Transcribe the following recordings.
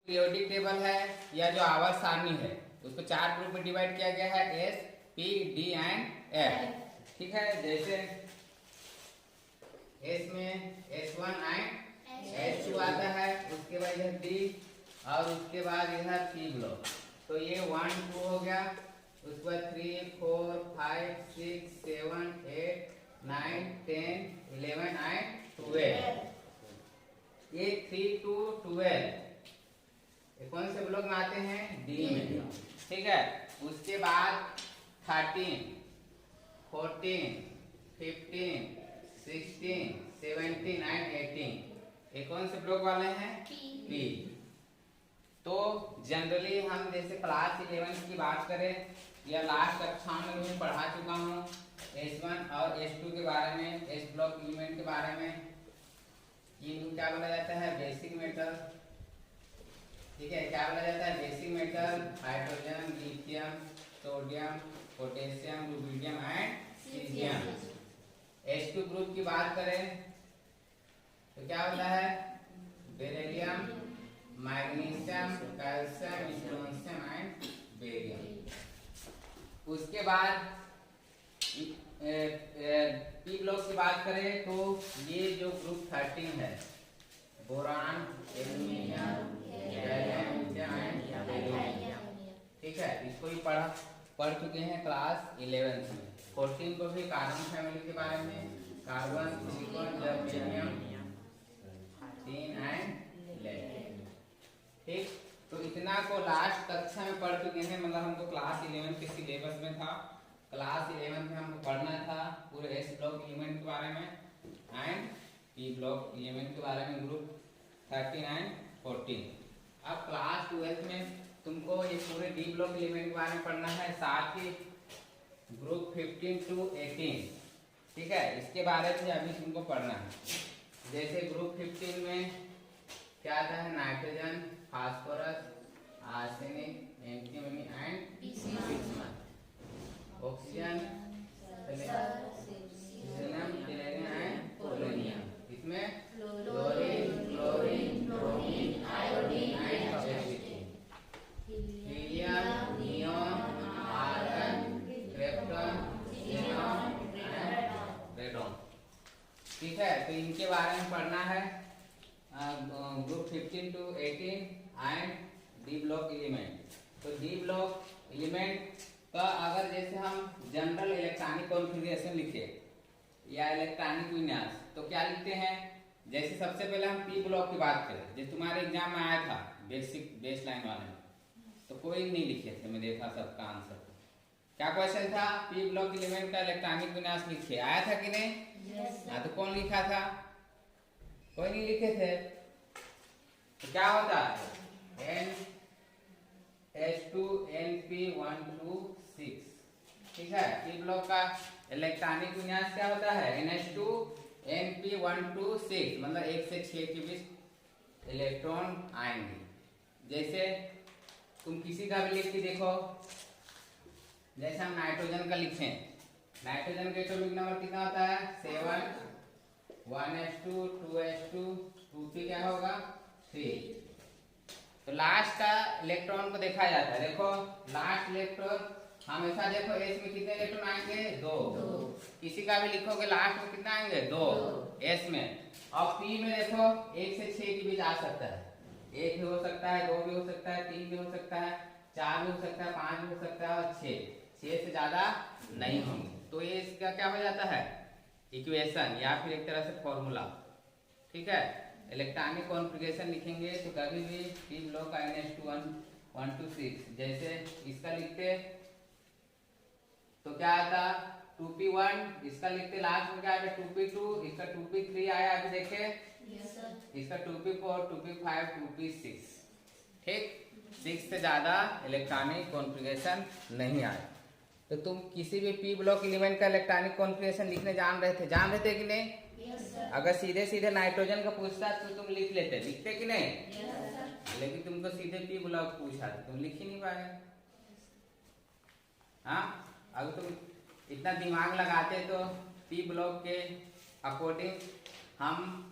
Periodic table है या जो आवर्त सारणी है उसको 4 ग्रुप में डिवाइड किया गया है, S, P, D and F. ठीक है, जैसे एस में S1 एंड S2 आता है, उसके बाद इधर डी और उसके बाद इधर पी ब्लॉक। तो ये 1 2 हो गया, उसके बाद 3 4 5 6 7 8 9 10 11 एंड 12। ये 3 to 12 ये कौन से ब्लॉक में आते हैं? डी में। ठीक है, उसके बाद 13 14 15 16 17 एंड 18 ये कौन से ब्लॉक वाले हैं? पी। तो जनरली हम जैसे क्लास 11 की बात करें या लास्ट कक्षा में मैं पढ़ा चुका हूँ S1 और S2 के बारे में, एस ब्लॉक एलिमेंट के बारे में। इनको क्या बोला जाता है? Basic metal. ठीक है, क्या बोला जाता है? Basic metal, hydrogen, lithium, sodium, potassium, rubidium and caesium. H2 group की बात करें तो क्या होता है? Beryllium, magnesium, calcium, strontium and barium. उसके बाद पी ब्लॉक की बात करें तो ये जो ग्रुप 13 है, boron, aluminium, gallium and beryllium. ठीक है, इसको भी पढ़ चुके हैं क्लास 11 में। 14 को भी कार्बन फैमिली के बारे में, carbon, silicon, germanium, tin and lead. ठीक, तो इतना को लास्ट कक्षा में पढ़ चुके हैं, मतलब हमको क्लास 11 के सिलेबस में था। क्लास 11 में हमको पढ़ना था पूरे एस ब्लॉक एलिमेंट के बारे में एंड पी ब्लॉक एलिमेंट के बारे में, ग्रुप 13 एंड 14। अब क्लास 12 में तुमको ये पूरे डी ब्लॉक एलिमेंट के बारे में पढ़ना है, साथ ही ग्रुप 15 to 18। ठीक है, इसके बारे में अभी तुमको पढ़ना है। जैसे ग्रुप 15 में क्या आता है? Nitrogen, phosphorus, arsenic, antimony and bismuth. Oxygen, silicon, tellurium and polonium. इसमें chlorine, chlorine, bromine, iodine and astatine. Helium, neon, argon, krypton, xenon and radon. ठीक है, तो इनके बारे में पढ़ना है group 15 to 18 and D block element. तो डी ब्लॉक एलिमेंट का अगर जैसे हम जनरल इलेक्ट्रॉनिक कॉन्फ़िगरेशन लिखे या इलेक्ट्रॉनिक विन्यास तो क्या लिखते हैं? जैसे सबसे पहले हम पी ब्लॉक की बात करें, जो तुम्हारे एग्जाम में आया था बेसिक बेसलाइन वाले में, तो कोई नहीं लिखे थे, मैं देखा सबका आंसर। क्या क्वेश्चन था? पी ब्लॉक एलिमेंट का इलेक्ट्रॉनिक विन्यास लिखिए, आया था कि नहीं? हाँ, तो कौन लिखा था? कोई नहीं लिखे थे। तो क्या होता है? NH2NP126। ठीक है, पी ब्लॉक का इलेक्ट्रॉनिक विन्यास क्या होता है? NH2NP126, मतलब 1 से 6 के बीच इलेक्ट्रॉन आएंगे। जैसे तुम किसी का भी लिख के देखो, जैसे हम नाइट्रोजन का लिखें, नाइट्रोजन का एटॉमिक नंबर कितना होता है? 7। 1s2 2s2 2p क्या होगा? 3। तो लास्ट का इलेक्ट्रॉन को देखा जाता है। देखो लास्ट इलेक्ट्रॉन हमेशा देखो एस में कितने इलेक्ट्रॉन आएंगे? 2। किसी का भी लिखोगे लास्ट में कितना आएंगे? 2 एस में। और पी में देखो 1 से 6 के बीच आ सकता है। 1 भी हो सकता है, 2 भी हो सकता है, 3 भी हो सकता है, 4 भी हो सकता है, 5 भी हो सकता है और 6 से ज्यादा नहीं होंगे। तो ये इसका क्या हो जाता है? इक्वेशन या फिर एक तरह से फॉर्मूला। ठीक है, इलेक्ट्रॉनिक कॉन्फ़िगरेशन लिखेंगे तो कभी भी पी ब्लॉक का NH2 126 जैसे इसका लिखते तो क्या आता? 2p1। इसका लिखते लास्ट में क्या आएगा? 2p2। इसका 2p3 आया, अभी देखे। इसका 2p4 2p5 2p6। ठीक, 6 से ज्यादा इलेक्ट्रॉनिक कॉन्फ़िगरेशन नहीं आए। तो तुम किसी भी पी ब्लॉक एलिमेंट का इलेक्ट्रॉनिक कॉन्फ़िगरेशन लिखने जान रहे थे कि नहीं? अगर सीधे सीधे नाइट्रोजन का पूछता तो तुम लिख लेते, लिखते कि नहीं? लेकिन तुमको सीधे पी ब्लॉक पूछा तो तुम लिख ही नहीं पाए। हाँ, अगर तुम इतना दिमाग लगाते तो पी ब्लॉक के अकॉर्डिंग हम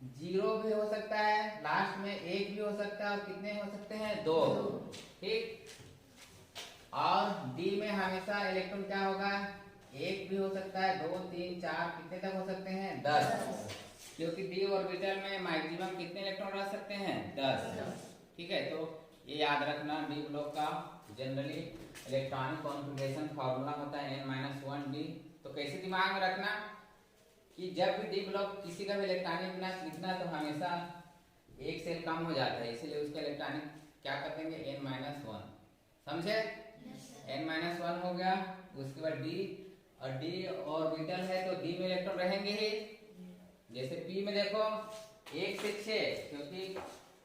जीरो भी हो सकता है, लास्ट में एक भी हो सकता है, और कितने हो सकते हैं? दो। ठीक। और डी में हमेशा इलेक्ट्रॉन क्या होगा? एक भी हो सकता है, दो, तीन, चार, कितने तक हो सकते हैं? 10। क्योंकि डी ऑर्बिटल में मैक्सिमम कितने इलेक्ट्रॉन रह सकते हैं? 10। ठीक है, तो ये याद रखना, डी ब्लॉक का जनरली इलेक्ट्रॉनिक कॉन्फ़िगरेशन फॉर्मूला होता है n-1d। तो कैसे दिमाग में रखना कि जब भी डी ब्लॉक किसी का भी इलेक्ट्रॉनिक विन्यास लिखना तो हमेशा एक सेल कम हो जाता है, इसीलिए उसका इलेक्ट्रॉनिक क्या कर देंगे? n-1। समझे? n-1 हो गया। उसके बाद डी, और डी ऑर्बिटल है तो डी में इलेक्ट्रॉन रहेंगे ही। जैसे पी में देखो 1 से 6, क्योंकि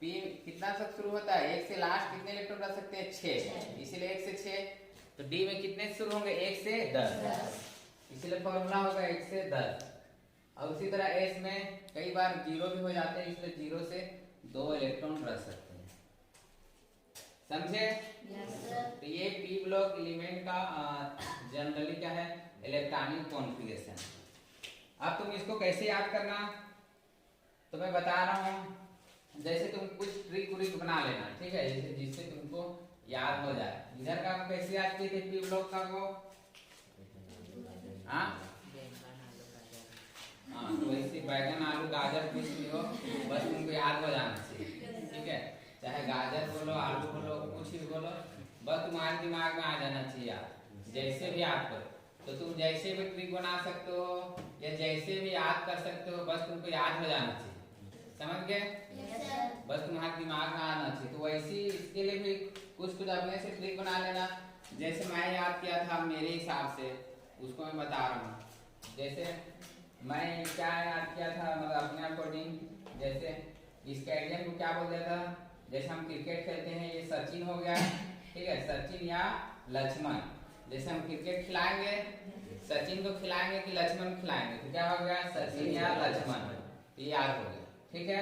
पी कितना तक शुरू होता है? 1 से लास्ट कितने इलेक्ट्रॉन रख सकते हैं? 6, इसीलिए 1 से 6। तो डी में कितने शुरू होंगे? 1 से 10, इसीलिए फॉर्मूला होगा 1 से 10। और उसी तरह एस में कई बार जीरो भी हो जाते हैं, इसलिए जीरो से 2 इलेक्ट्रॉन रख सकते हैं। समझे? तो ये पी ब्लॉक एलिमेंट का जनरली क्या है? Electronic configuration. अब तुम इसको कैसे याद करना तो मैं बता रहा हूँ। जैसे तुम कुछ ट्रिक बना लेना, ठीक है, जैसे जिससे तुमको याद हो जाए। इधर का कैसे याद किए थे पी ब्लॉक का को? हाँ, तो वैसे बैगन, आलू, गाजर कुछ भी हो, बस तुमको याद हो जाना चाहिए। ठीक है, चाहे गाजर बोलो, आलू बोलो, कुछ भी बोलो, बस तुम्हारे दिमाग में आ जाना चाहिए याद। जैसे भी याद करो तो तुम जैसे भी ट्रिक बना सकते हो या जैसे भी याद कर सकते हो, बस तुमको याद हो जाना चाहिए। समझ गए? बस तुम्हारे दिमाग में आना चाहिए। तो वैसे इसके लिए भी कुछ अपने से ट्रिक बना लेना। जैसे मैं याद किया था मेरे हिसाब से, उसको मैं बता रहा हूँ। जैसे मैं क्या याद किया था, मतलब अपने अकॉर्डिंग, जैसे स्टेडियम को क्या बोलते था? जैसे हम क्रिकेट खेलते हैं, ये सचिन हो गया, ठीक है, सचिन या लक्ष्मण। जैसे हम क्रिकेट खिलाएंगे, सचिन को खिलाएंगे कि लक्ष्मण खिलाएंगे, तो क्या हो गया? सचिन या लक्ष्मण। ये याद हो गया, ठीक है।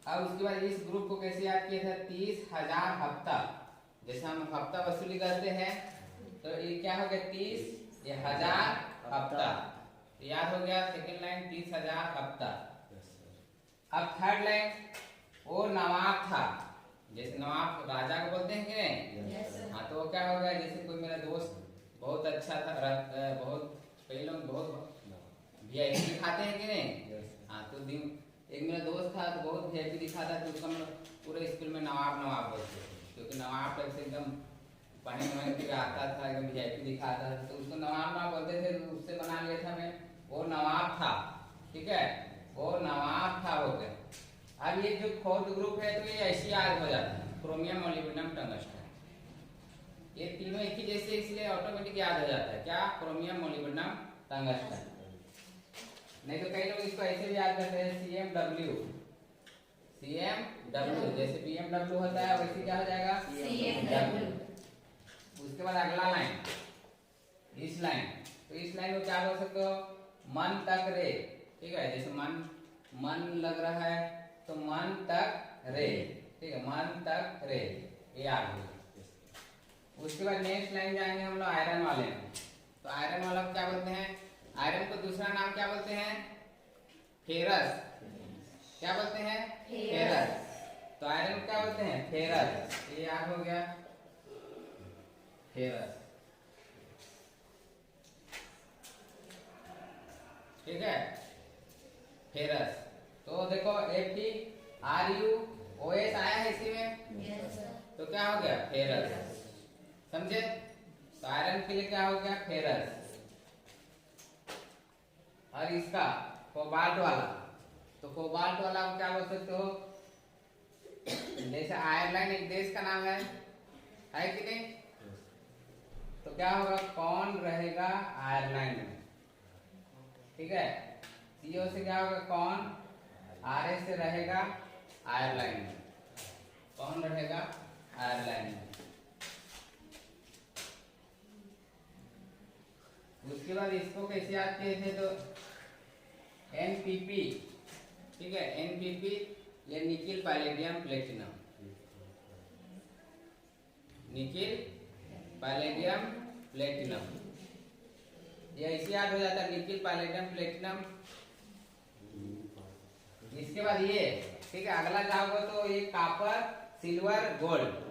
अब उसके बाद इस ग्रुप को कैसे याद किया था? 30,000 हफ्ता। जैसे हम हफ्ता वसूली करते हैं, तो ये क्या हो गया? 30, ये 1000 हफ्ता, याद हो गया। सेकंड लाइन 30,000 हफ्ता। अब थर्ड लाइन, वो नवाब था। जैसे नवाब राजा को बोलते हैं कि नहीं? हाँ, तो वो क्या हो गया? जैसे कोई मेरा दोस्त बहुत अच्छा था, बहुत कई लोग बहुत वीआईपी दिखाते हैं कि नहीं? हाँ, तो एक मेरा दोस्त था तो बहुत वीआईपी दिखाता, तो उसको हम पूरे स्कूल में नवाब नवाब बोलते थे, क्योंकि नवाब टाइप से एकदम पहने के आता था, एकदम वीआईपी दिखाता था, तो उसको नवाब नवाब बोलते थे। तो उससे बना लिया था मैं, वो नवाब था। ठीक है, वो नवाब था हो गया। अब ये जो फोर्थ ग्रुप है, तो ये ऐसे याद हो जाता है, क्रोमियम, मोलिब्डेनम, टंगस्टन। ये तीनों एक ही जैसे, इसलिए ऑटोमेटिक याद हो जाता है। क्या? Chromium, molybdenum, tungsten. नहीं तो कई लोग इसको ऐसे भी याद करते हैं, CMW। CMW, जैसे BMW होता है वैसे क्या हो जाएगा? CMW। उसके बाद अगला लाइन, इस लाइन, तो इस लाइन को क्या बोल सकते हो? मन तक रे। ठीक है, जैसे मन लग रहा है तो मन तक रे, ठीक है, मन तक रे, ये याद हो। उसके बाद नेक्स्ट लाइन जाएंगे हम लोग आयरन वाले में। तो आयरन वाला को क्या बोलते हैं? आयरन को दूसरा नाम क्या बोलते हैं? फेरस। क्या बोलते हैं? फेरस। तो आयरन को क्या बोलते हैं? फेरस। ये याद हो गया, फेरस। ठीक है, फेरस। तो देखो FeRuOS आया है इसी में, तो क्या हो गया? फेरस। समझे? तो आयरन के लिए क्या हो गया? फेरस। और इसका कोबाल्ट वाला, तो कोबाल्ट वाला को क्या बोल सकते हो? जैसे आयरलैंड एक देश का नाम है कि नहीं? तो क्या होगा? कौन रहेगा आयरलैंड में? ठीक है, CO से क्या होगा? कौन, RS से रहेगा आयरलैंड में। कौन रहेगा आयरलैंड में? उसके बाद इसको कैसे याद किए थे? तो NPP, ठीक है, NPP ये nickel, palladium, platinum. Nickel, palladium, platinum, ये ऐसे याद हो जाता है। निकिल, पैलेडियम, प्लेटिनम, इसके बाद ये, ठीक है, अगला जाओगे तो ये कॉपर, सिल्वर, गोल्ड।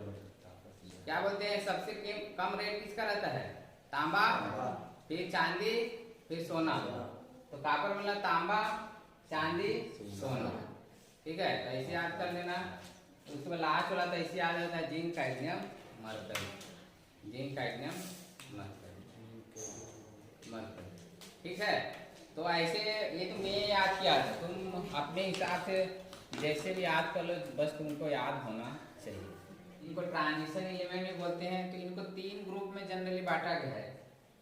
क्या बोलते हैं सबसे कम रेट किसका रहता है? तांबा, फिर चांदी, फिर सोना। तो कॉपर मतलब तांबा, चांदी, सोना, ठीक है। तो ऐसे याद कर लेना। उसके बाद लास्ट वाला तो ऐसे याद रहता है zinc, cadmium, mercury. Zinc, cadmium, mercury, ठीक है। तो ऐसे ये तो मैं याद किया था, तुम अपने हिसाब से जैसे भी याद कर लो, बस तुमको याद होना चाहिए। इनको ट्रांजिशन एलिमेंट भी बोलते हैं। तो इनको 3 ग्रुप में जनरली बांटा गया है,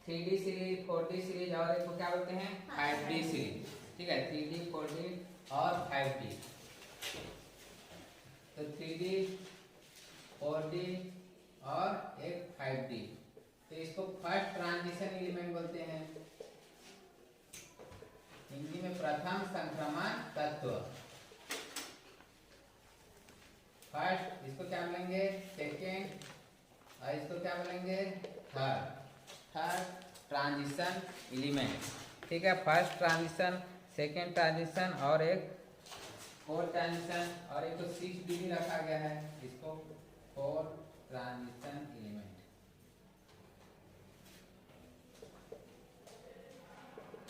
3D सीरीज, 4D सीरीज और एक को क्या बोलते हैं 5D सीरीज, ठीक है। 3D, 4D और 5D। तो 3D, 4D और एक 5D। तो इसको फर्स्ट ट्रांजिशन एलिमेंट बोलते हैं, हिंदी में प्रथम संक्रमण तत्व। फर्स्ट इसको क्या बोलेंगे सेकेंड, और इसको क्या बोलेंगे थर्ड ट्रांजिशन एलिमेंट, ठीक है। फर्स्ट ट्रांजिशन, सेकेंड ट्रांजिशन और एक फोर्थ ट्रांजिशन, और एक तो 6D भी रखा गया है, इसको fourth transition element,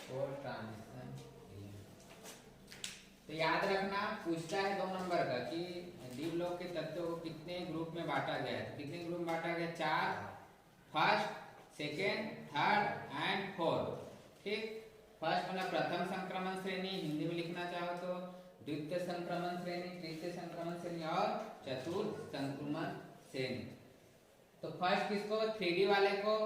fourth transition element. तो याद रखना, पूछता है 2 नंबर का कि डी-ब्लॉक के तत्वों को कितने ग्रुप में बांटा गया है। कितने ग्रुप में बांटा गया? 4, first, second, third and fourth, ठीक। फर्स्ट मतलब प्रथम संक्रमण श्रेणी, हिंदी में लिखना चाहो तो द्वितीय संक्रमण श्रेणी, तृतीय संक्रमण श्रेणी और चतुर्थ संक्रमण श्रेणी। तो फर्स्ट किसको? 3D वाले को,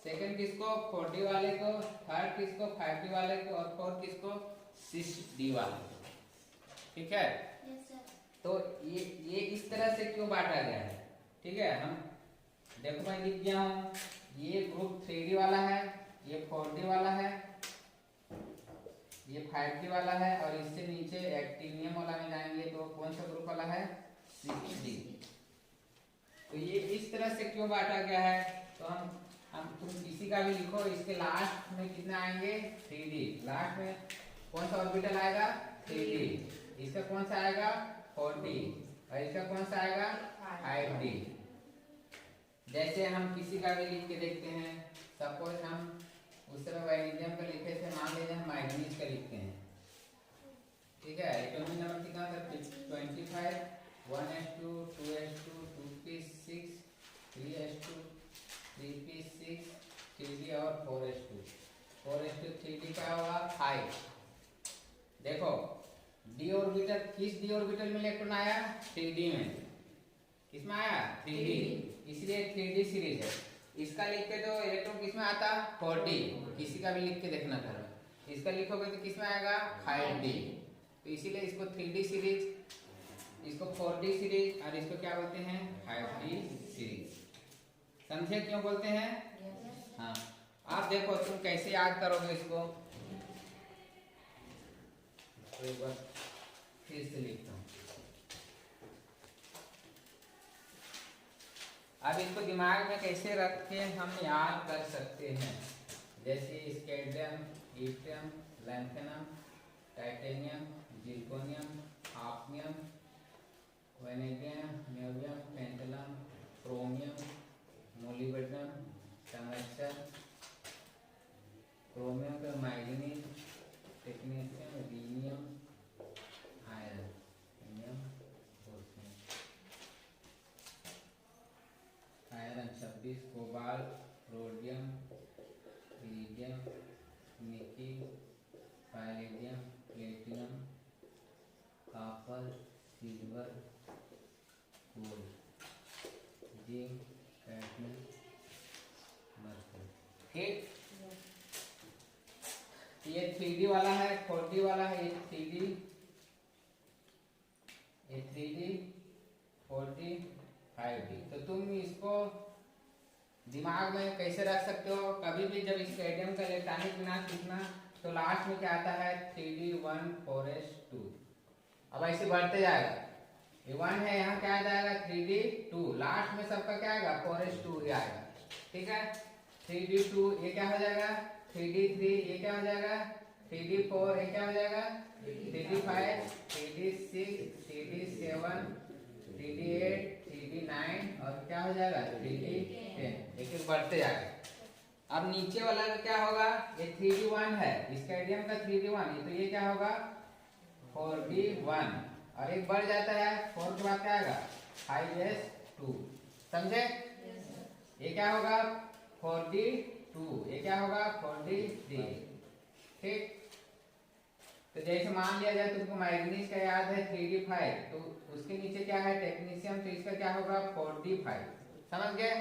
सेकेंड किसको? 4D वाले को, थर्ड किसको? 5D वाले को, और फोर्थ किसको? 6D वाले को, ठीक है। तो ये इस तरह से क्यों बांटा गया है, ठीक है। हम देखो मैं लिख दिया हूँ, ये ग्रुप 3D वाला है, ये 4D वाला है, ये 5D वाला है, और इससे नीचे एक्टिनियम वाला में जाएंगे तो कौन सा ग्रुप वाला है? 6D। तो ये इस तरह से क्यों बांटा गया है? तो हम तुम किसी का भी लिखो, इसके लास्ट में कितना आएंगे? 3D। लास्ट में कौन सा ऑर्बिटल आएगा? 3D। इसका कौन सा आएगा? 4D। और इसका कौन सा आएगा? 5D। जैसे हम किसी का भी लिख के देखते हैं, सपोज हम उस समय वैनेडियम का लिखे थे, मान लीजिए हम मैग्नीज का लिखते हैं, ठीक है। एटॉमिक नंबर कितना था? 25, 1s2, 2s2, 2p6, 3s2, 3p6, 3d और 4s2, 4s2 3d का होगा 5। देखो डी ऑर्बिटल, किस डी ऑर्बिटल में इलेक्ट्रॉन आया? 3D में। किसमें आया? 3D, इसलिए 3D सीरीज है। इसका लिख के तो इलेक्ट्रॉन किसमें आता? 4D। किसी का भी लिख के देखना था, इसका लिखोगे तो किसमें आएगा? 5D। तो इसीलिए इसको 3D सीरीज, इसको 4D सीरीज, और इसको क्या बोलते हैं? 5D series. समझे क्यों बोलते हैं? हाँ, आप देखो तुम कैसे याद करोगे इसको। तो एक बार फिर से लिखता हूँ। अब इसको दिमाग में कैसे रख के हम याद कर सकते हैं, जैसे scandium, yttrium, lanthanum, titanium, zirconium, hafnium, vanadium, niobium, tantalum, chromium, molybdenum, tungsten, chromium का manganese, technetium, rhenium, iron, iron 26, cobalt, rhodium, iridium, nickel, palladium, platinum, copper, silver, gold, zinc, cadmium, mercury, ठीक। ये 3D वाला है, 4D वाला है, ये 3D, ये 3D, 4D, 5D। तो तुम इसको दिमाग में कैसे रख सकते हो? कभी भी जब स्टेडियम का इलेक्ट्रॉनिक विनाश लिखना तो लास्ट में क्या आता है? 3D 1 4s2। अब ऐसे बढ़ते जाएगा, ये 1 है, यहाँ क्या आ जाएगा? 3D 2, लास्ट में सबका क्या आएगा? 4s2 ही आएगा, ठीक है। 3D 2 ये क्या हो जाएगा? 3D 3 ये क्या हो जाएगा? 3D4 ये क्या हो जाएगा 3D5 3D6 3D7 3D8 3D9 और क्या हो जाएगा 3D10 एक एक बढ़ते जाएगा। अब नीचे वाला का क्या होगा ये 3D1 है इसका एडियम का 3D1 तो ये क्या होगा 4D1 और एक बढ़ जाता है 4 के बाद क्या आएगा 5S2 समझे। ये क्या होगा 4D2 ये क्या होगा 4D3 ठीक। तो जैसे मान लिया जाए तुमको मैग्नीज का याद है 3D5 तो उसके नीचे क्या है टेक्नीशियम तो इसका क्या होगा 4D5 समझ गए।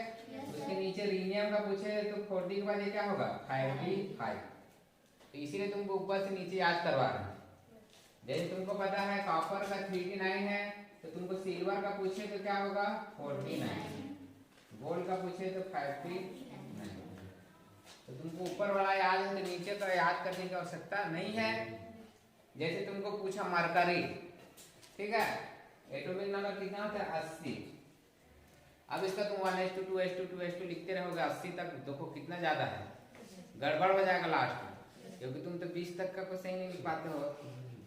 उसके नीचे रीनियम का पूछे तो 4D के बाद ये क्या होगा 5D5 तो इसीलिए तुमको ऊपर से नीचे याद करवा रहे हैं। जैसे तुमको पता है कॉपर का 3D9 है तो तुमको सिल्वर का पूछे तो क्या होगा 4D9 गोल्ड का पूछे तो 5D9 तो तुमको ऊपर वाला याद है तो नीचे का याद करने की आवश्यकता नहीं है। जैसे तुमको पूछा मरकरी ठीक है एटॉमिक नंबर कितना होता है 80 अब इसका तुम 1s2 2s2 2s2 लिखते रहोगे 80 तक देखो कितना ज्यादा है गड़बड़ हो जाएगा लास्ट में क्योंकि तुम तो 20 तक का को सही नहीं लिख पाते हो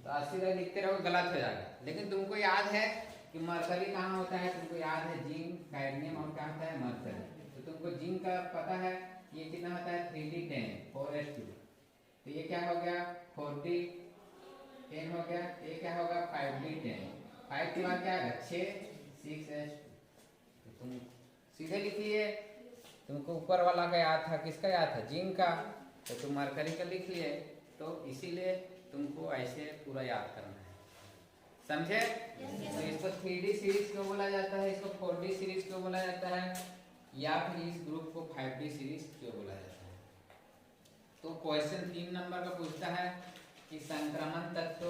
तो 80 तक लिखते रहोगे गलत हो जाएगा। लेकिन तुमको याद है कि मरकरी कहाँ होता है तुमको याद है जिंक कैडमियम और क्या होता है मरकरी तो तुमको जिंक का पता है ये कितना होता है 3D10 4s2 तो ये क्या हो गया 4D10 हो गया ये क्या होगा 5D10 5 के बाद क्या आएगा 6 6s2 तो तुम सीधे लिखिए तुमको ऊपर वाला का याद था किसका याद था जिंक का तो तुम मरकरी का लिख लिए तो इसीलिए तुमको ऐसे पूरा याद करना है समझे। तो इसको 3D सीरीज क्यों बोला जाता है इसको 4D सीरीज क्यों बोला जाता है या फिर इस ग्रुप को 5D सीरीज क्यों बोला जाता है। तो क्वेश्चन 3 नंबर का पूछता है कि संक्रमण तत्व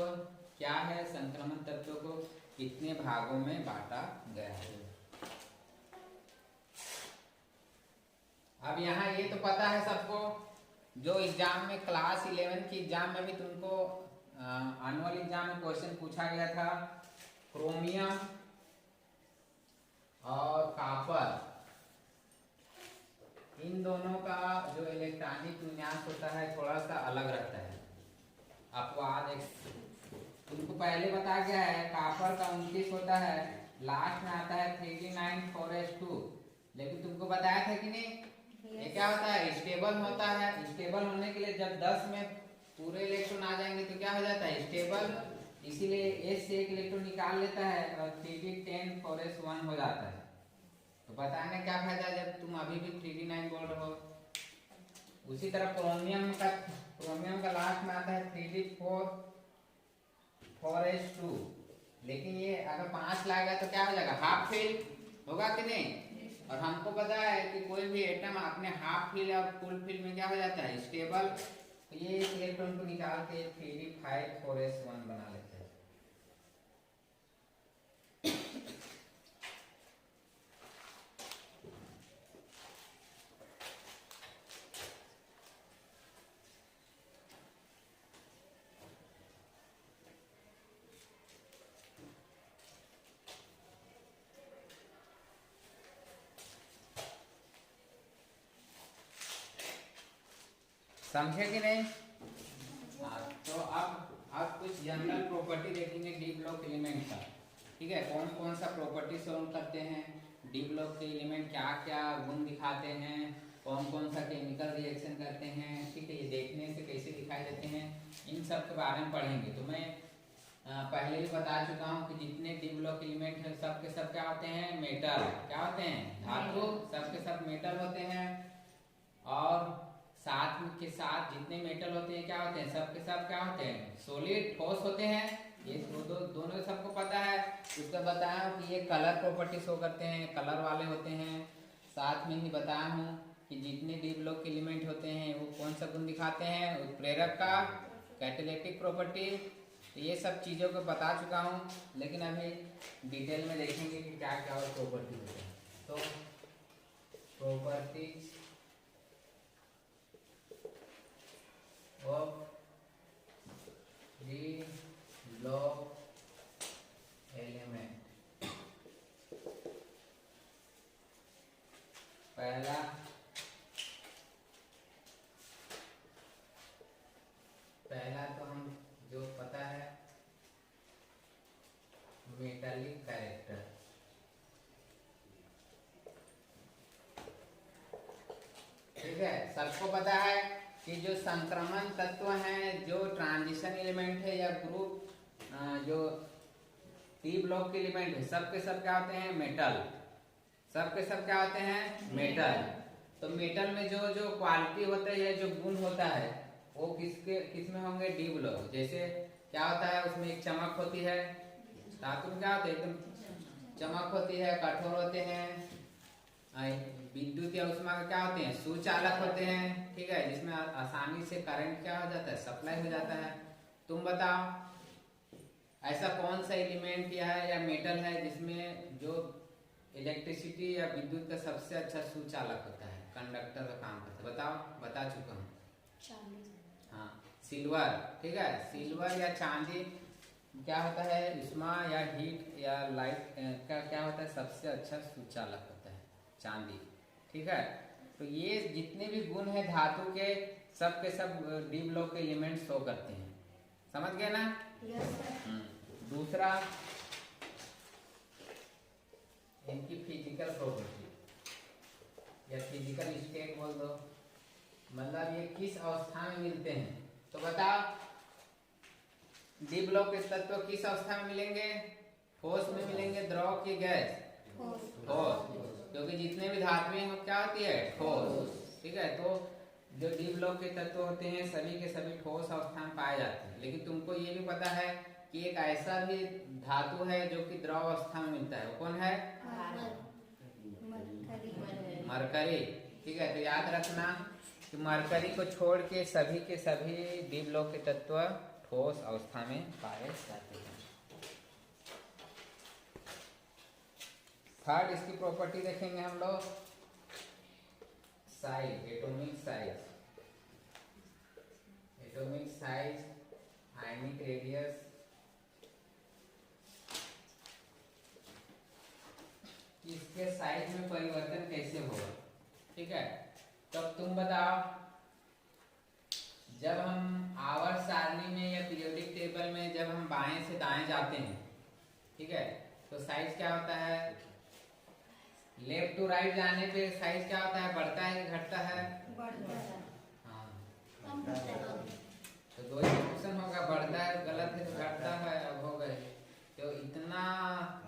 क्या है संक्रमण तत्व को कितने भागों में बांटा गया है। अब यहाँ ये तो पता है सबको जो एग्जाम में क्लास 11 की एग्जाम में भी तुमको एनुअल एग्जाम में क्वेश्चन पूछा गया था क्रोमियम और कॉपर इन दोनों का जो इलेक्ट्रॉनिक विन्यास होता है थोड़ा सा अलग रहता है। अपवाद एक तुमको पहले बता गया है कॉपर का 29 होता है लास्ट में आता है 3D9 4s2 लेकिन तुमको बताया था कि नहीं ये क्या होता है स्टेबल होता है। स्टेबल होने के लिए जब 10 में पूरे इलेक्ट्रॉन आ जाएंगे तो क्या हो जाता है स्टेबल इसीलिए S से एक इलेक्ट्रॉन निकाल लेता है और 3D10 4s1 हो जाता है। तो बताने क्या फायदा जब तुम अभी भी 3D9 बोल रहे हो। उसी तरह क्रोमियम का लास्ट में आता है 3D4 4s2 लेकिन ये अगर 5 लाएगा तो क्या हो जाएगा हाफ फिल होगा कि नहीं। और हमको पता है कि कोई भी एटम अपने हाफ फिल और फुल फिल में क्या हो जाता है स्टेबल तो ये इलेक्ट्रॉन को निकाल के 3D5 4s1 बना लेते हैं। समझे कि नहीं। तो अब कुछ जनरल प्रॉपर्टी देखेंगे डी ब्लॉक एलिमेंट का ठीक है कौन कौन सा प्रॉपर्टी सॉल्व करते हैं डी ब्लॉक के एलिमेंट क्या क्या गुण दिखाते हैं कौन कौन सा केमिकल रिएक्शन करते हैं ठीक है ये देखने से कैसे दिखाई देते हैं इन सब के बारे में पढ़ेंगे। तो मैं पहले भी बता चुका हूँ कि जितने डी ब्लॉक एलिमेंट है सब के सब क्या होते हैं मेटल क्या होते हैं धातु सब के सब मेटल होते हैं और साथ के साथ जितने मेटल होते हैं क्या होते हैं सब के सब क्या होते हैं सॉलिड ठोस होते हैं। ये दोनों सबको पता है। उसका बताया हूँ कि ये कलर प्रॉपर्टी शो करते हैं कलर वाले होते हैं। साथ में ही बताया हूँ कि जितने डी ब्लॉक एलिमेंट होते हैं वो कौन सा गुण दिखाते हैं उत्प्रेरक का कैटालिटिक प्रॉपर्टी। तो ये सब चीज़ों को बता चुका हूँ लेकिन अभी डिटेल में देखेंगे कि क्या क्या और प्रॉपर्टी होते हैं। तो properties of D block element पहला है, सबको पता है कि जो संक्रमण तत्व हैं, जो ट्रांजिशन एलिमेंट है या ग्रुप जो टी ब्लॉक के एलिमेंट है, सब के सब क्या होते हैं? मेटल। सब के सब क्या होते हैं? मेटल। तो मेटल में जो जो क्वालिटी होता है या जो गुण होता है वो किसमें होंगे? D block. जैसे क्या होता है उसमें? एक चमक होती है, धातु में क्या होता है? एकदम चमक होती है, कठोर होते हैं। विद्युत या उष्मा का क्या होते हैं? सुचालक होते हैं। ठीक है, जिसमें आसानी से करंट क्या हो जाता है? सप्लाई हो जाता है। तुम बताओ ऐसा कौन सा एलिमेंट या मेटल है जिसमें जो इलेक्ट्रिसिटी या विद्युत का सबसे अच्छा सुचालक होता है, कंडक्टर का काम करता है? बताओ, बता चुका हूँ। हाँ, सिल्वर। ठीक है, सिल्वर या चांदी क्या होता है? उष्मा या हीट या लाइट का क्या होता है? सबसे अच्छा सुचालक होता है चांदी। ठीक है, तो ये जितने भी गुण है धातु के, सब के सब डी ब्लॉक के एलिमेंट शो करते हैं। समझ गए ना? दूसरा इनकी फिजिकल प्रॉपर्टी या फिजिकल स्टेट बोल दो, मतलब ये किस अवस्था में मिलते हैं। तो बताओ डी ब्लॉक के तत्व किस अवस्था में मिलेंगे? ठोस में मिलेंगे, द्रव की गैस? ठोस। क्योंकि जितने भी धातुएं हैं क्या होती है? ठोस। ठीक है, तो जो डी ब्लॉक के तत्व होते हैं सभी के सभी ठोस अवस्था में पाए जाते हैं। लेकिन तुमको ये भी पता है कि एक ऐसा भी धातु है जो कि द्रव अवस्था में मिलता है, वो कौन है? मरकरी। ठीक है, तो याद रखना कि मरकरी को छोड़ के सभी डी ब्लॉक के तत्व ठोस अवस्था में पाए जाते हैं। थर्ड इसकी प्रॉपर्टी देखेंगे हम लोग, size, atomic size. Atomic size, ionic radius, इसके साइज में परिवर्तन कैसे होगा। ठीक है, तब तुम बताओ जब हम आवर्त सारणी में या पीरियोडिक टेबल में जब हम बाएं से दाएं जाते हैं, ठीक है, तो साइज क्या होता है? लेफ्ट टू राइट जाने पे साइज क्या होता है? बढ़ता है कि घटता है? हाँ, तो दो ही ऑप्शन होगा, बढ़ता है गलत है तो घटता है। अब हो गए तो इतना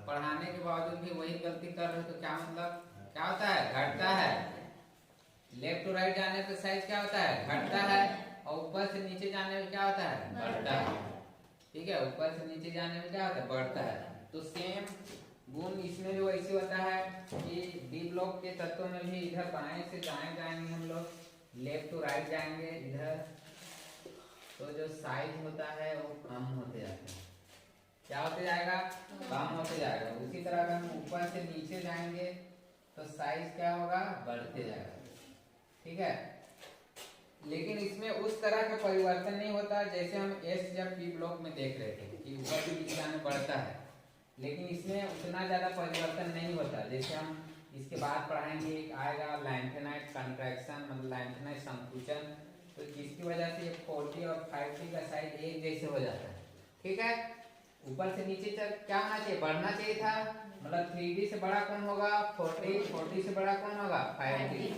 पढ़ाने के बावजूद भी वही गलती कर रहे हो तो क्या मतलब? क्या होता है? घटता है। लेफ्ट टू राइट जाने पे साइज क्या होता है? घटता है। और ऊपर से नीचे जाने में क्या होता है? बढ़ता है। ठीक है, ऊपर से नीचे जाने में क्या होता है? बढ़ता है। तो सेम गुण इसमें भी वैसे होता है कि डी ब्लॉक के तत्वों में भी इधर बाएं से दाएं जाएंगे हम लोग, लेफ्ट टू राइट जाएंगे इधर, तो जो साइज होता है वो कम होते जाता है। क्या होते जाएगा? कम होते जाएगा। उसी तरह अगर हम ऊपर से नीचे जाएंगे तो साइज क्या होगा? बढ़ते जाएगा। ठीक है, लेकिन इसमें उस तरह का परिवर्तन नहीं होता जैसे हम एस या पी ब्लॉक में देख रहे थे कि ऊपर की दिशा में बढ़ता है, लेकिन इसमें उतना ज्यादा परिवर्तन नहीं होता। जैसे हम इसके बाद पढ़ाएंगे, एक आएगा लैंथेनाइट कंट्रैक्शन, मतलब लैंथेनाइट संकुचन, तो जिसकी वजह से 40 और 50 का साइज एक जैसे हो जाता है। ठीक है, ऊपर से नीचे तक क्या होना चाहिए? बढ़ना चाहिए था, मतलब 3D से बड़ा कौन होगा? 40, 40 से बड़ा कौन होगा? 50।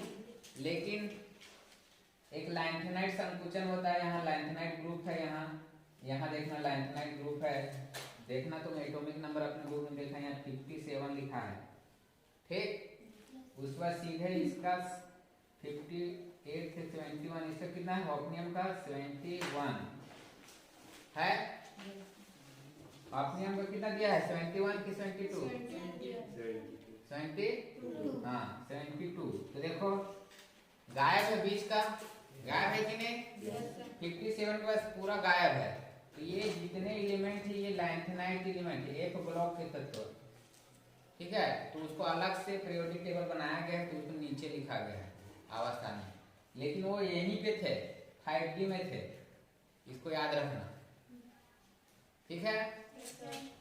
लेकिन एक लैंथेनाइट संकुचन होता है, यहाँ लैंथेनाइट ग्रुप है, यहाँ देखना लैंथेनाइट ग्रुप है, देखना तुम एटॉमिक नंबर अपने बुक में देखा, यहाँ 57 लिखा है। ठीक, उस पर सीधे इसका 58 से 71, इसका कितना है? हॉफनियम का 71 है। हॉफनियम का कितना दिया है? 71 की 72? 72। हाँ 72। तो देखो गायब है, बीच का गायब है कि नहीं? 57 के पास पूरा गायब है। तो ये जितने एलिमेंट है ये लैंथेनाइट एलिमेंट है, एक ब्लॉक के तत्व। ठीक है, तो उसको अलग से पीरियोडिक टेबल बनाया गया है, तो उसको नीचे लिखा गया है अवस्था में, लेकिन वो यहीं पे थे, 5D में थे, इसको याद रखना। ठीक है,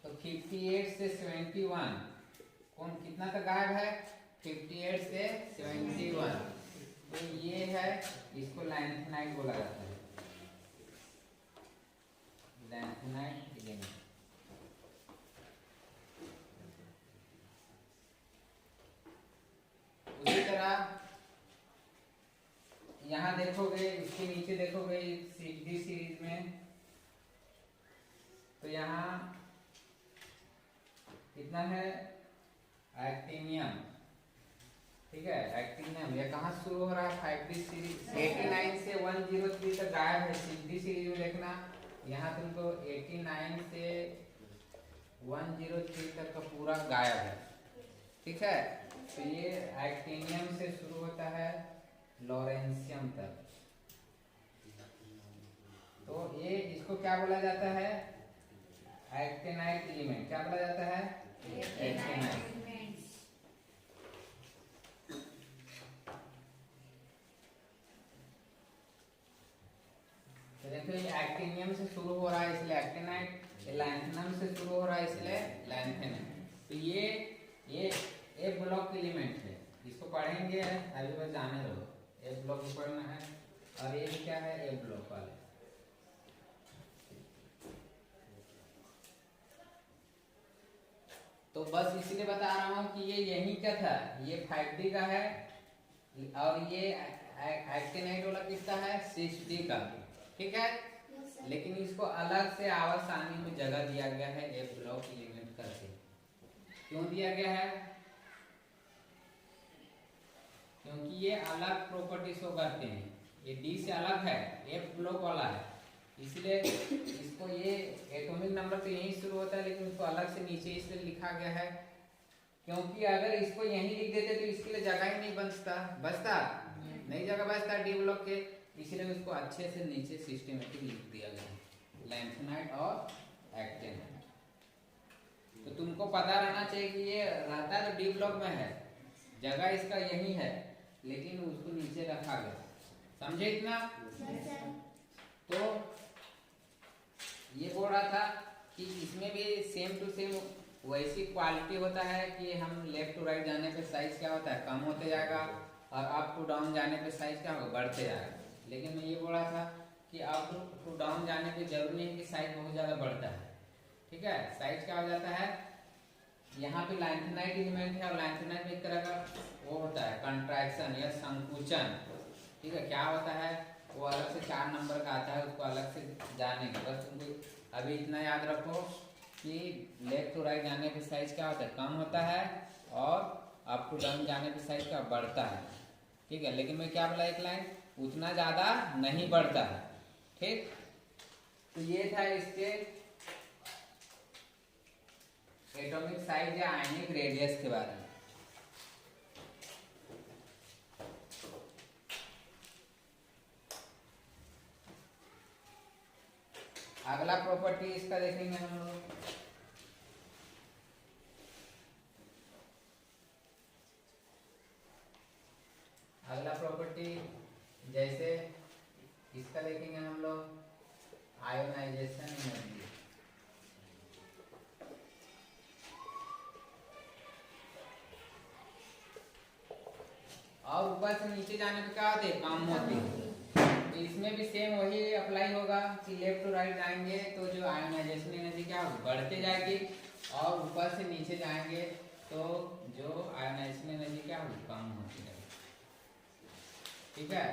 तो 58 से 71 कौन कितना तक गायब है? 58 से 71। तो ये है, इसको लैंथेनाइट बोला जाता है, लैंथेनाइट एलिमेंट। उसी तरह इसके नीचे देखोगे डी सीरीज में, तो यहाँ कितना है एक्टिनियम, ठीक है। एक्टिनियम ये कहाँ शुरू हो रहा है, 5D सीरीज 89 से 103 तक गायब है। 6D सीरीज में देखना यहाँ तुमको 89 से 103 तक का पूरा गायब है, ठीक है। तो ये एक्टिनियम से शुरू होता है लॉरेंशियम तक। तो ये इसको क्या बोला जाता है, एक्टिनाइट एलिमेंट। क्या बोला जाता है, एक्टिनाइट। तो देखो ये एक्टिनियम से शुरू हो रहा है इसलिए एक्टिनाइट, लैंथेनम से शुरू हो रहा है इसलिए लैंथेनम। तो ये ए ब्लॉक एलिमेंट है, इसको पढ़ेंगे अभी बस जाने दो। ए ब्लॉक भी पढ़ना है, और ये क्या है ए ब्लॉक वाले। तो बस इसलिए बता रहा हूँ कि ये यही क्या था, ये 5D का है, और ये एक्टिनाइट वाला किसका है, 6D का, ठीक है। लेकिन इसको अलग से आवाज सारणी में जगह दिया गया है ए ब्लॉक एलिमेंट करके। क्यों दिया गया है, क्योंकि ये अलग प्रॉपर्टी शो करते हैं। ये डी से अलग है, एफ ब्लॉक वाला है, इसलिए इसको ये एटॉमिक नंबर तो यहीं शुरू होता है, लेकिन इसको अलग से नीचे इसलिए लिखा गया है क्योंकि अगर इसको यहीं लिख देते तो इसके लिए जगह ही नहीं बचता नहीं जगह बचता डी ब्लॉक के, इसलिए उसको अच्छे से नीचे सिस्टमेटिक लिख दिया गया लैंथेनाइट और एक्टिनाइट। तो तुमको पता रहना चाहिए कि ये रहता तो डी ब्लॉक में है, जगह इसका यही है, लेकिन उसको नीचे रखा गया, समझे इतना। तो ये बोल रहा था कि इसमें भी सेम टू सेम वैसी क्वालिटी होता है कि हम लेफ्ट टू राइट जाने पे साइज क्या होता है, कम होते जाएगा, और अप टू डाउन जाने पे साइज क्या होगा, बढ़ते जाएगा। लेकिन मैं ये बोल रहा था कि अप टू डाउन जाने पे जरूरी नहीं है कि साइज बहुत ज़्यादा बढ़ता है, ठीक है। साइज क्या हो जाता है, यहाँ पे लैंथेनाइट एलिमेंट है, और लैंथेनाइट में एक तरह का वो होता है कंट्रैक्शन या संकुचन, ठीक है। क्या होता है, वो अलग से 4 नंबर का आता है, उसको अलग से जाने का। बस तुमको अभी इतना याद रखो कि लेफ्ट टू राइट जाने पे साइज क्या होता है, कम होता है, और अप टू डाउन जाने पे साइज क्या बढ़ता है, ठीक है। लेकिन मैं क्या बोला, एक लाइन उतना ज़्यादा नहीं बढ़ता है, ठीक। तो ये था इसके एटॉमिक साइज या आयनिक रेडियस के बारे में। अगला प्रॉपर्टी इसका देखेंगे हम लोग, अगला प्रॉपर्टी जैसे इसका देखेंगे हम लोग आयोनाइजेशन एनर्जी। और ऊपर से नीचे जाने पे क्या होते हैं, कम होते हैं। तो इसमें भी सेम वही अप्लाई होगा कि लेफ्ट टू राइट जाएंगे तो जो आयोनाइजेशन एनर्जी क्या बढ़ते जाएगी, और ऊपर से नीचे जाएंगे तो जो आयोनाइजेशन एनर्जी क्या कम होती है, ठीक है।